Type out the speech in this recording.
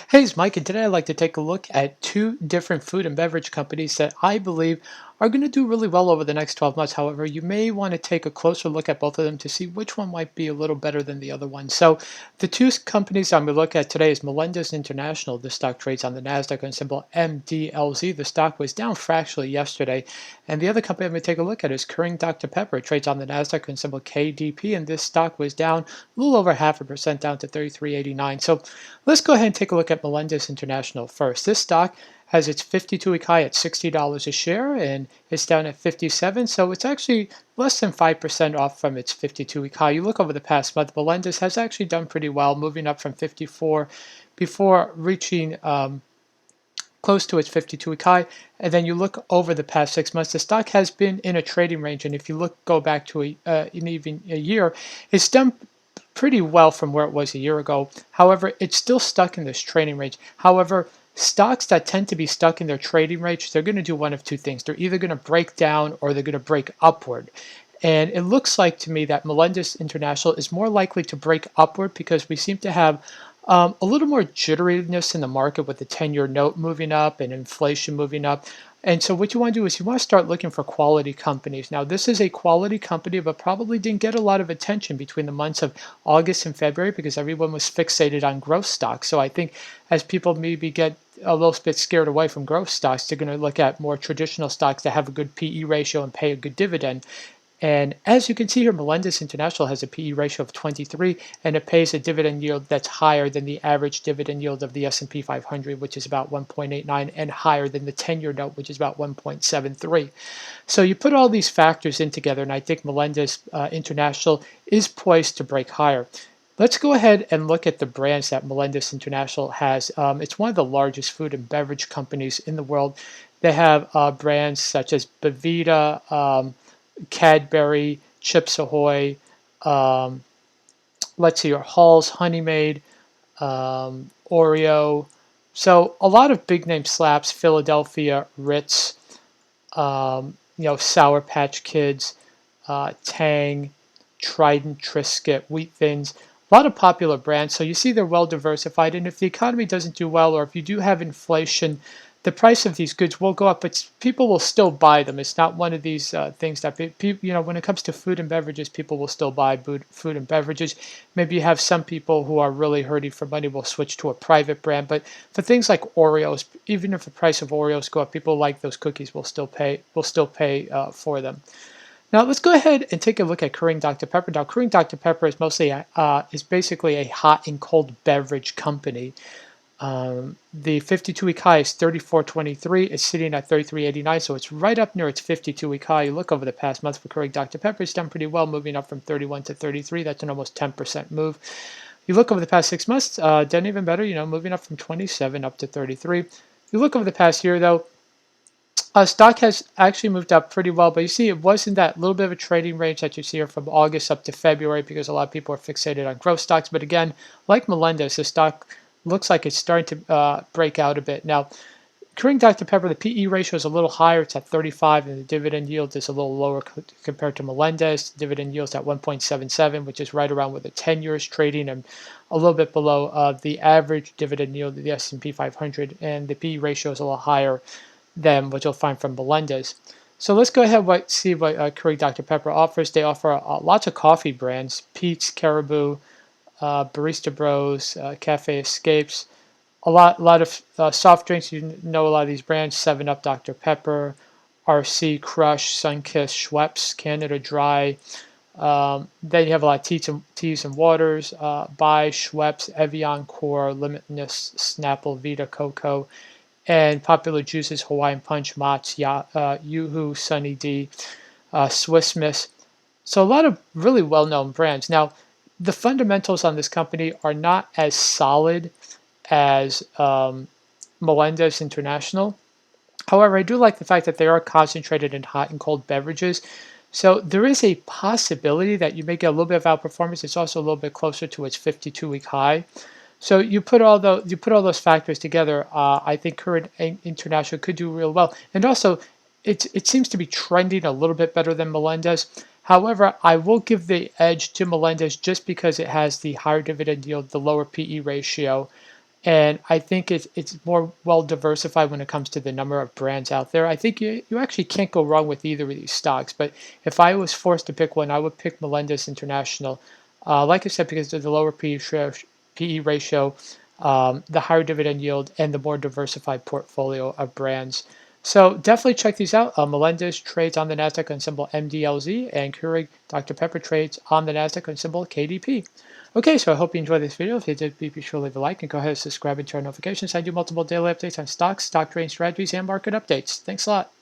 Hey, it's Mike, and today I'd like to take a look at two different food and beverage companies that I believe are going to do really well over the next 12 months. However, you may want to take a closer look at both of them to see which one might be a little better than the other one. So, the two companies I'm going to look at today is Molendez International. The stock trades on the Nasdaq on symbol MDLZ. The stock was down fractionally yesterday. And the other company I'm going to take a look at is Keurig Dr Pepper. It trades on the Nasdaq on symbol KDP, and this stock was down a little over 0.5% down to 33.89. So, let's go ahead and take a look at Molendez International first. This stock has its 52-week high at $60 a share, and it's down at 57, so it's actually less than 5% off from its 52-week high. You look over the past month, Molendez has actually done pretty well, moving up from 54 before reaching close to its 52-week high. And then you look over the past 6 months, the stock has been in a trading range, and if you go back to even a year, it's done pretty well from where it was a year ago. However, it's still stuck in this trading range. However, stocks that tend to be stuck in their trading range, they're going to do one of two things. They're either going to break down or they're going to break upward. And it looks like to me that Melendez International is more likely to break upward because we seem to have a little more jitteriness in the market with the 10-year note moving up and inflation moving up. And so what you want to do is you want to start looking for quality companies. Now, this is a quality company, but probably didn't get a lot of attention between the months of August and February because everyone was fixated on growth stocks. So I think as people maybe get a little bit scared away from growth stocks, they're going to look at more traditional stocks that have a good PE ratio and pay a good dividend. And as you can see here, Melendez International has a PE ratio of 23, and it pays a dividend yield that's higher than the average dividend yield of the S&P 500, which is about 1.89, and higher than the 10-year note, which is about 1.73. So you put all these factors in together, and I think Melendez International is poised to break higher. Let's go ahead and look at the brands that Melendez International has. It's one of the largest food and beverage companies in the world. They have brands such as Bevita, Cadbury, Chips Ahoy, um, let's see, Hall's Honey Maid, Oreo. So a lot of big name slaps, Philadelphia, Ritz, Sour Patch Kids, Tang, Trident, Triscuit, Wheat Thins, a lot of popular brands. So you see they're well diversified. And if the economy doesn't do well, or if you do have inflation, the price of these goods will go up, but people will still buy them. It's not one of these things that people, when it comes to food and beverages, people will still buy food and beverages. Maybe you have some people who are really hurting for money will switch to a private brand, but for things like Oreos, even if the price of Oreos go up, people like those cookies will still pay for them. Now let's go ahead and take a look at Keurig Dr Pepper. Now Keurig Dr Pepper is is basically a hot and cold beverage company. The 52-week high is 34.23. It's sitting at 33.89, so it's right up near its 52-week high. You look over the past month for Keurig Dr Pepper, it's done pretty well, moving up from 31 to 33. That's an almost 10% move. You look over the past 6 months, done even better, moving up from 27 up to 33. You look over the past year, though, stock has actually moved up pretty well, but you see it was in that little bit of a trading range that you see here from August up to February because a lot of people are fixated on growth stocks. But again, like Melendez, the stock looks like it's starting to break out a bit. Now, Keurig Dr Pepper, the PE ratio is a little higher. It's at 35, and the dividend yield is a little lower compared to Melendez. The dividend yield is at 1.77, which is right around where the 10 years trading and a little bit below the average dividend yield of the S&P 500. And the PE ratio is a little higher than what you'll find from Molendez. So let's go ahead and see what Keurig Dr Pepper offers. They offer lots of coffee brands: Peet's, Caribou, Barista Bros, Cafe Escapes, a lot of soft drinks. You know a lot of these brands: 7-Up, Dr Pepper, RC, Crush, Sunkist, Schweppes, Canada Dry. Then you have a lot of teas and waters: Bai, Schweppes, Evian, Core, Limitless, Snapple, Vita, Coco. And popular juices: Hawaiian Punch, Mott's, Yoo-Hoo, Sunny D, Swiss Miss. So a lot of really well-known brands. Now, the fundamentals on this company are not as solid as Molendez International. However, I do like the fact that they are concentrated in hot and cold beverages. So there is a possibility that you may get a little bit of outperformance. It's also a little bit closer to its 52-week high. So you put all those factors together. I think Keurig International could do real well, and also it seems to be trending a little bit better than Melendez. However, I will give the edge to Melendez just because it has the higher dividend yield, the lower PE ratio, And I think it's more well diversified when it comes to the number of brands out there. I think you actually can't go wrong with either of these stocks. But if I was forced to pick one, I would pick Melendez International. Like I said, because of the lower PE ratio, the higher dividend yield, and the more diversified portfolio of brands. So definitely check these out. Molendez trades on the Nasdaq on symbol MDLZ, and Keurig Dr Pepper trades on the Nasdaq on symbol KDP. Okay, so I hope you enjoyed this video. If you did, be sure to leave a like and go ahead and subscribe and turn on notifications. I do multiple daily updates on stocks, stock trading strategies, and market updates. Thanks a lot. Bye.